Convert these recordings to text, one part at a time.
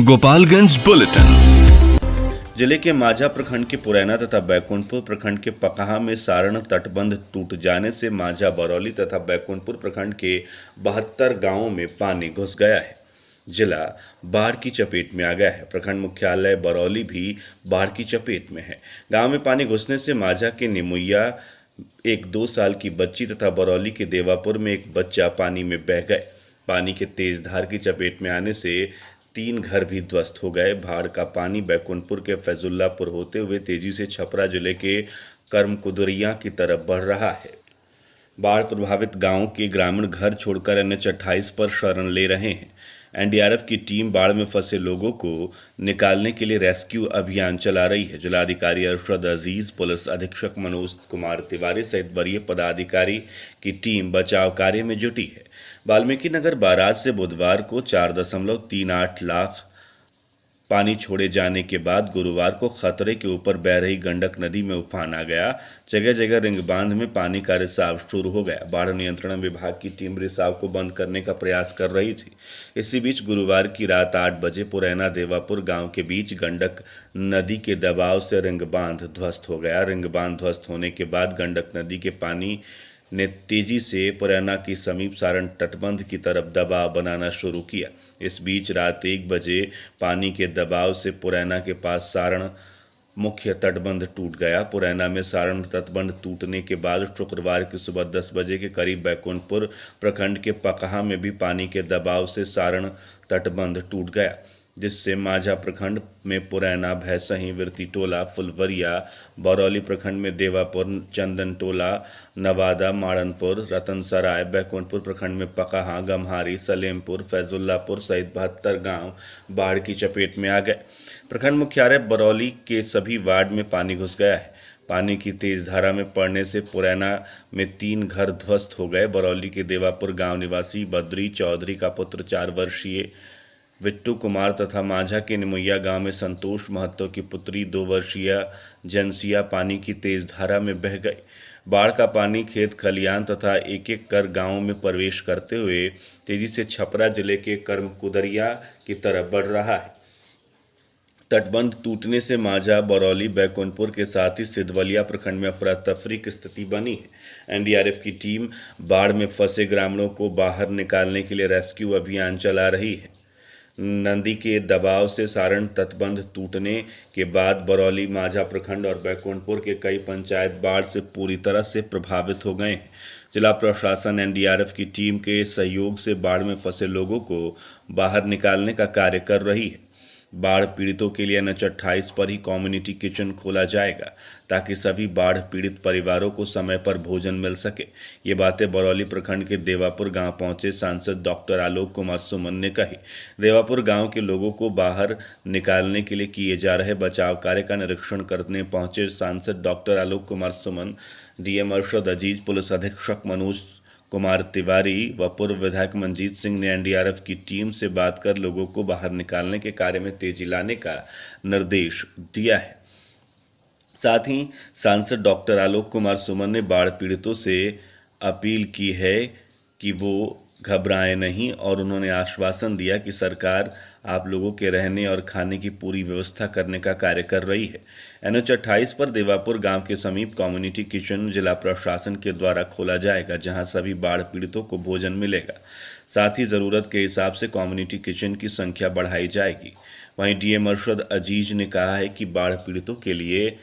Gopalganj bulletin. जिले के माझा प्रखंड के पुरैना तथा बैकुंठपुर प्रखंड के पकहा में सारण तटबंध टूट जाने से माझा बरौली तथा बैकुंठपुर प्रखंड के 72 गांवों में पानी घुस गया है। जिला बाढ़ की चपेट में आ गया है। प्रखंड मुख्यालय बरौली भी बाढ़ की चपेट में है। गांव में पानी घुसने से माझा के निमुइया एक 2 साल की बच्ची तथा बरौली के देवापुर में एक बच्चा पानी में बह गए। पानी के तेज धार की चपेट में आने से 3 घर भी ध्वस्त हो गए। बाढ़ का पानी बैकुंठपुर के फैजुल्लापुर होते हुए तेजी से छपरा जिले के कर्मकुदरिया की तरफ बढ़ रहा है। बाढ़ प्रभावित गांवों के ग्रामीण घर छोड़कर NH 28 पर शरण ले रहे हैं। NDRF की टीम बाढ़ में फंसे लोगों को निकालने के लिए रेस्क्यू अभियान चला रही है। जिलाधिकारी अरशद अजीज, पुलिस अधीक्षक मनोज कुमार तिवारी सहित वरीय पदाधिकारी की टीम बचाव कार्य में जुटी है। वाल्मीकि नगर बाराज से बुधवार को 4.38 लाख पानी छोड़े जाने के बाद गुरुवार को खतरे के ऊपर बह रही गंडक नदी में उफान आ गया। जगह जगह रिंग बांध में पानी का रिसाव शुरू हो गया। बाढ़ नियंत्रण विभाग की टीम रिसाव को बंद करने का प्रयास कर रही थी। इसी बीच गुरुवार की रात 8 बजे पुरैना देवापुर गांव के बीच गंडक नदी के दबाव से रिंग बांध ध्वस्त हो गया। रिंग बांध ध्वस्त होने के बाद गंडक नदी के पानी ने तेजी से पुरैना की समीप सारण तटबंध की तरफ दबाव बनाना शुरू किया। इस बीच रात 1 बजे पानी के दबाव से पुरैना के पास सारण मुख्य तटबंध टूट गया। पुरैना में सारण तटबंध टूटने के बाद शुक्रवार की सुबह 10 बजे के करीब बैकुंठपुर प्रखंड के पकहा में भी पानी के दबाव से सारण तटबंध टूट गया, जिससे माझा प्रखंड में पुरैना, भैंसही, विरती टोला, फुलवरिया, बरौली प्रखंड में देवापुर, चंदन टोला, नवादा, माड़नपुर, रतनसराय, बैकुंठपुर प्रखंड में पकहा, गम्हारी, सलेमपुर, फैजुल्लापुर सहित 72 गांव बाढ़ की चपेट में आ गए। प्रखंड मुख्यालय बरौली के सभी वार्ड में पानी घुस गया है। पानी की तेज धारा में पड़ने से पुरैना में 3 घर ध्वस्त हो गए। बरौली के देवापुर गांव निवासी बद्री चौधरी का पुत्र 4 वर्षीय बिट्टू कुमार तथा माझा के निमुइया गांव में संतोष महतो की पुत्री 2 वर्षीय जनसिया पानी की तेज धारा में बह गई। बाढ़ का पानी खेत खलियान तथा एक-एक कर गांवों में प्रवेश करते हुए तेजी से छपरा जिले के कर्मकुदरिया की तरफ बढ़ रहा है। तटबंध टूटने से माझा, बरौली, बैकुंठपुर के साथ ही सिधवलिया प्रखंड में अफरा तफरी की स्थिति बनी है। NDRF की टीम बाढ़ में फंसे ग्रामीणों को बाहर निकालने के लिए रेस्क्यू अभियान चला रही है। नदी के दबाव से सारण तटबंध टूटने के बाद बरौली, माझा प्रखंड और बैकुंठपुर के कई पंचायत बाढ़ से पूरी तरह से प्रभावित हो गए हैं। जिला प्रशासन NDRF की टीम के सहयोग से बाढ़ में फंसे लोगों को बाहर निकालने का कार्य कर रही है। बाढ़ पीड़ितों के लिए NH 28 पर ही कम्युनिटी किचन खोला जाएगा, ताकि सभी बाढ़ पीड़ित परिवारों को समय पर भोजन मिल सके। ये बातें बरौली प्रखंड के देवापुर गांव पहुंचे सांसद डॉक्टर आलोक कुमार सुमन ने कही। देवापुर गांव के लोगों को बाहर निकालने के लिए किए जा रहे बचाव कार्य का निरीक्षण करने पहुंचे सांसद doctor Alok Kumar Suman, DM Arshad Aziz, police अधीक्षक मनोज कुमार तिवारी व पूर्व विधायक मनजीत सिंह ने NDRF की टीम से बात कर लोगों को बाहर निकालने के कार्य में तेजी लाने का निर्देश दिया है। साथ ही सांसद डॉक्टर आलोक कुमार सुमन ने बाढ़ पीड़ितों से अपील की है कि वो घबराएं नहीं और उन्होंने आश्वासन दिया कि सरकार आप लोगों के रहने और खाने की पूरी व्यवस्था करने का कार्य कर रही है। NH 28 पर देवापुर गांव के समीप कम्युनिटी किचन जिला प्रशासन के द्वारा खोला जाएगा, जहां सभी बाढ़ पीड़ितों को भोजन मिलेगा। साथ ही ज़रूरत के हिसाब से कम्युनिटी किचन की संख्या बढ़ाई जाएगी। वहीं DM अरशद अजीज ने कहा है कि बाढ़ पीड़ितों के लिए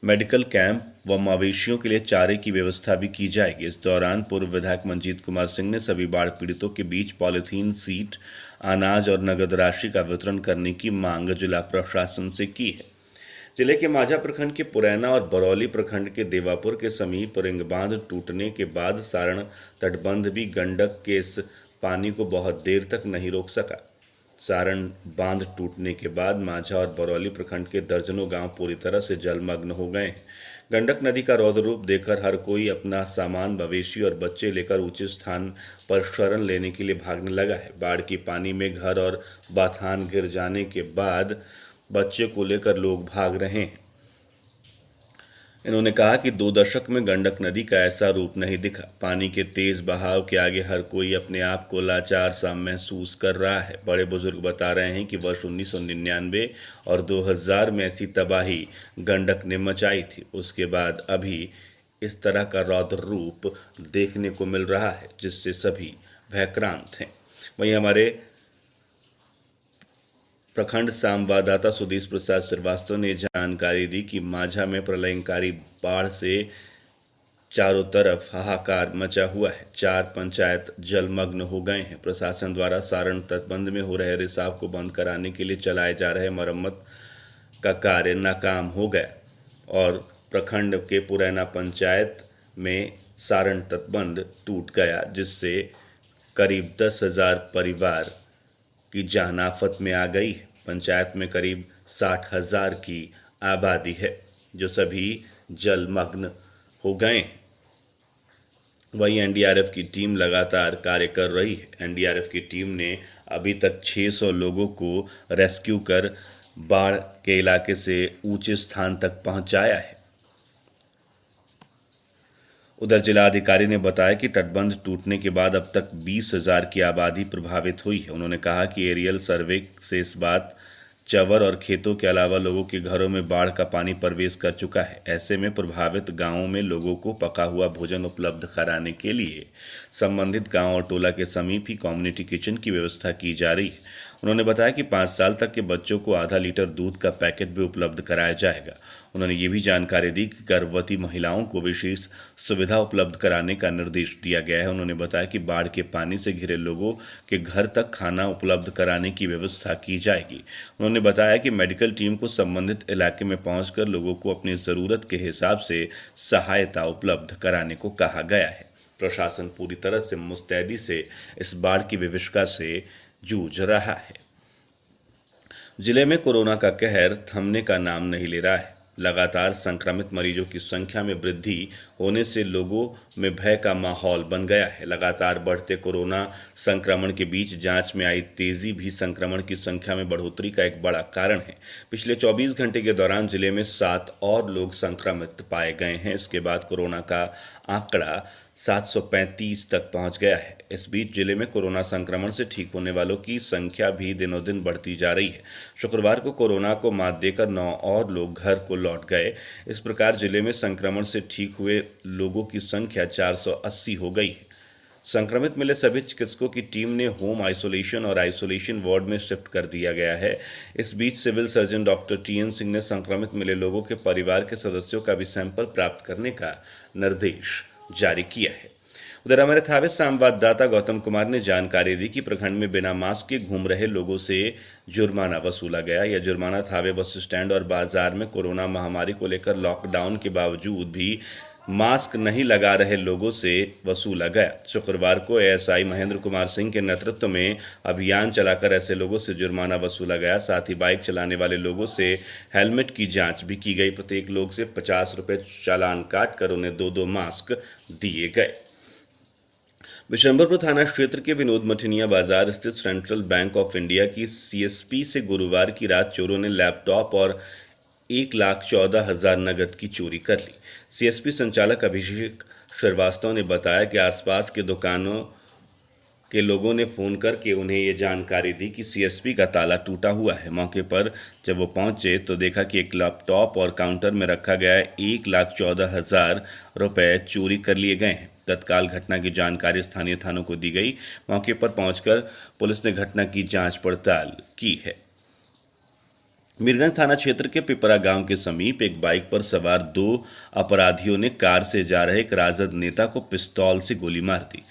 मेडिकल कैंप व मवेशियों के लिए चारे की व्यवस्था भी की जाएगी। इस दौरान पूर्व विधायक मनजीत कुमार सिंह ने सभी बाढ़ पीड़ितों के बीच पॉलीथीन, सीट, अनाज और नगद राशि का वितरण करने की मांग जिला प्रशासन से की है। जिले के माझा प्रखंड के पुरैना और बरौली प्रखंड के देवापुर के समीप रिंग बांध टूटने के बाद सारण तटबंध भी गंडक के इस पानी को बहुत देर तक नहीं रोक सका। सारण बांध टूटने के बाद माझा और बरौली प्रखंड के दर्जनों गांव पूरी तरह से जलमग्न हो गए हैं। गंडक नदी का रौद्र रूप देखकर हर कोई अपना सामान, मवेशी और बच्चे लेकर ऊंचे स्थान पर शरण लेने के लिए भागने लगा है। बाढ़ की पानी में घर और बाथान गिर जाने के बाद बच्चे को लेकर लोग भाग रहे हैं। इन्होंने कहा कि 2 दशक में गंडक नदी का ऐसा रूप नहीं दिखा। पानी के तेज बहाव के आगे हर कोई अपने आप को लाचार सा महसूस कर रहा है। बड़े बुजुर्ग बता रहे हैं कि वर्ष 1999 और 2000 में ऐसी तबाही गंडक ने मचाई थी। उसके बाद अभी इस तरह का रौद्र रूप देखने को मिल रहा है, जिससे सभी भयक्रांत हैं। वहीं हमारे प्रखंड संवाददाता सुदेश प्रसाद श्रीवास्तव ने जानकारी दी कि माझा में प्रलयंकारी बाढ़ से चारों तरफ हाहाकार मचा हुआ है। 4 पंचायत जलमग्न हो गए हैं। प्रशासन द्वारा सारण तटबंध में हो रहे रिसाव को बंद कराने के लिए चलाए जा रहे मरम्मत का कार्य नाकाम हो गया और प्रखंड के पुरैना पंचायत में सारण तटबंध टूट गया, जिससे करीब 10,000 परिवार की जान आफत में आ गई है। पंचायत में करीब 60,000 की आबादी है, जो सभी जलमग्न हो गए हैं। वहीं एनडीआरएफ की टीम लगातार कार्य कर रही है। एनडीआरएफ की टीम ने अभी तक 600 लोगों को रेस्क्यू कर बाढ़ के इलाके से ऊंचे स्थान तक पहुंचाया है। उधर जिलाधिकारी ने बताया कि तटबंध टूटने के बाद अब तक 20,000 की आबादी प्रभावित हुई है। उन्होंने कहा कि एरियल सर्वे से इस बात चवर और खेतों के अलावा लोगों के घरों में बाढ़ का पानी प्रवेश कर चुका है। ऐसे में प्रभावित गांवों में लोगों को पका हुआ भोजन उपलब्ध कराने के लिए संबंधित गांव और टोला के समीप ही कम्युनिटी किचन की व्यवस्था की जा रही है। उन्होंने बताया कि 5 साल तक के बच्चों को आधा लीटर दूध का पैकेट भी उपलब्ध कराया जाएगा। उन्होंने ये भी जानकारी दी कि गर्भवती महिलाओं को विशेष सुविधा उपलब्ध कराने का निर्देश दिया गया है। उन्होंने बताया कि बाढ़ के पानी से घिरे लोगों के घर तक खाना उपलब्ध कराने की व्यवस्था की जाएगी। उन्होंने बताया कि मेडिकल टीम को संबंधित इलाके में पहुंचकर लोगों को अपनी ज़रूरत के हिसाब से सहायता उपलब्ध कराने को कहा गया है। प्रशासन पूरी तरह से मुस्तैदी से इस बाढ़ की विभीषिका से जूझ रहा है। जिले में कोरोना का कहर थमने का नाम नहीं ले रहा है। लगातार संक्रमित मरीजों की संख्या में वृद्धि होने से लोगों में भय का माहौल बन गया है। लगातार बढ़ते कोरोना संक्रमण के बीच जांच में आई तेजी भी संक्रमण की संख्या में बढ़ोतरी का एक बड़ा कारण है। पिछले 24 घंटे के दौरान जिले में 7 और लोग संक्रमित पाए गए हैं। इसके बाद कोरोना का आंकड़ा 735 तक पहुंच गया है। इस बीच जिले में कोरोना संक्रमण से ठीक होने वालों की संख्या भी दिनों दिन बढ़ती जा रही है। शुक्रवार को कोरोना को मात देकर 9 और लोग घर को लौट गए। इस प्रकार जिले में संक्रमण से ठीक हुए लोगों की संख्या 480 हो गई है। संक्रमित मिले सभी चिकित्सकों की टीम ने होम आइसोलेशन और आइसोलेशन वार्ड में शिफ्ट कर दिया गया है। इस बीच civil surgeon doctor TN Singh ने संक्रमित मिले लोगों के परिवार के सदस्यों का भी सैंपल प्राप्त करने का निर्देश जारी किया है। उधर हमारे थावे संवाददाता गौतम कुमार ने जानकारी दी कि प्रखंड में बिना मास्क के घूम रहे लोगों से जुर्माना वसूला गया। यह जुर्माना थावे बस स्टैंड और बाजार में कोरोना महामारी को लेकर लॉकडाउन के बावजूद भी मास्क नहीं लगा रहे लोगों से वसूला गया। शुक्रवार को एएसआई महेंद्र कुमार सिंह के नेतृत्व में अभियान चलाकर ऐसे लोगों से जुर्माना वसूला गया। साथ ही बाइक चलाने वाले लोगों से हेलमेट की जांच भी की गई। प्रत्येक लोग से 50 रुपये चालान काटकर उन्हें 2-2 मास्क दिए गए। बिशंबरपुर थाना क्षेत्र के विनोद मठिनिया बाजार स्थित सेंट्रल बैंक ऑफ इंडिया की सीएसपी से गुरुवार की रात चोरों ने लैपटॉप और 1,14,000 नगद की चोरी कर ली। सीएसपी संचालक अभिषेक श्रीवास्तव ने बताया कि आसपास के दुकानों के लोगों ने फ़ोन करके उन्हें ये जानकारी दी कि सीएसपी का ताला टूटा हुआ है। मौके पर जब वो पहुंचे तो देखा कि एक लैपटॉप और काउंटर में रखा गया 1,14,000 रुपये चोरी कर लिए गए हैं। तत्काल घटना की जानकारी स्थानीय थानों को दी गई। मौके पर पहुंचकर पुलिस ने घटना की जांच पड़ताल की है। मीरगंज थाना क्षेत्र के पिपरा गांव के समीप एक बाइक पर सवार 2 अपराधियों ने कार से जा रहे एक राजद नेता को पिस्तौल से गोली मार दी।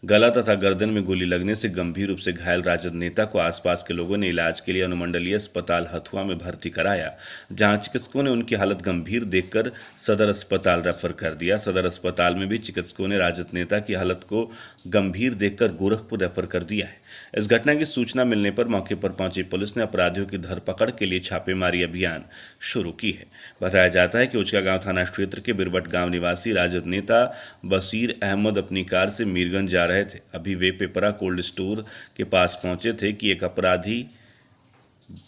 गला तथा गर्दन में गोली लगने से गंभीर रूप से घायल राजद नेता को आसपास के लोगों ने इलाज के लिए अनुमंडलीय अस्पताल हथुआ में भर्ती कराया, जहां चिकित्सकों ने उनकी हालत गंभीर देखकर सदर अस्पताल रेफर कर दिया। सदर अस्पताल में भी चिकित्सकों ने राजद नेता की हालत को गंभीर देखकर गोरखपुर रेफर कर दिया है। इस घटना की सूचना मिलने पर मौके पर पहुंची पुलिस ने अपराधियों की धरपकड़ के लिए छापेमारी अभियान शुरू की है। बताया जाता है कि उचका गांव थाना क्षेत्र के बिरबट गांव निवासी राजद नेता बशीर अहमद अपनी कार से मीरगंज जा रहे थे। अभी वे पिपरा कोल्ड स्टोर के पास पहुंचे थे कि एक अपराधी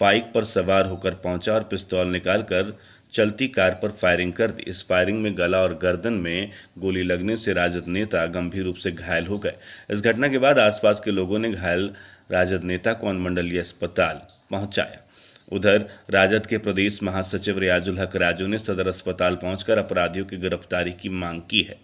बाइक पर सवार होकर पहुंचा और पिस्तौल निकालकर चलती कार पर फायरिंग कर दी। इस फायरिंग में गला और गर्दन में गोली लगने से राजद नेता गंभीर रूप से घायल हो गए। इस घटना के बाद आसपास के लोगों ने घायल राजद नेता को अनुमंडलीय अस्पताल पहुंचाया। उधर राजद के प्रदेश महासचिव रियाजुल हक राजू ने सदर अस्पताल पहुंचकर अपराधियों की गिरफ्तारी की मांग की है।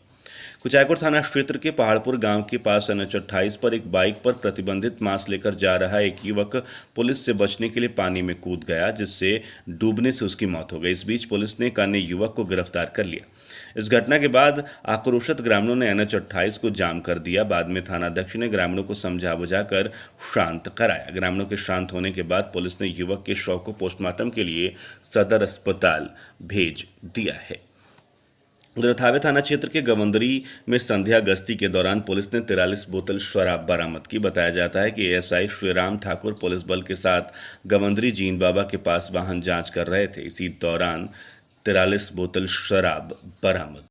कुचायकोट थाना क्षेत्र के पहाड़पुर गांव के पास NH-28 पर एक बाइक पर प्रतिबंधित मांस लेकर जा रहा एक युवक पुलिस से बचने के लिए पानी में कूद गया, जिससे डूबने से उसकी मौत हो गई। इस बीच पुलिस ने एक अन्य युवक को गिरफ्तार कर लिया। इस घटना के बाद आक्रोशित ग्रामीणों ने NH-28 को जाम कर दिया। बाद में थानाध्यक्ष ने ग्रामीणों को समझा बुझाकर शांत कराया। ग्रामीणों के शांत होने के बाद पुलिस ने युवक के शव को पोस्टमार्टम के लिए सदर अस्पताल भेज दिया है। उधर थावे थाना क्षेत्र के गवंदरी में संध्या गश्ती के दौरान पुलिस ने 43 बोतल शराब बरामद की। बताया जाता है कि एएसआई श्रीराम ठाकुर पुलिस बल के साथ गवंदरी जीन बाबा के पास वाहन जांच कर रहे थे। इसी दौरान 43 बोतल शराब बरामद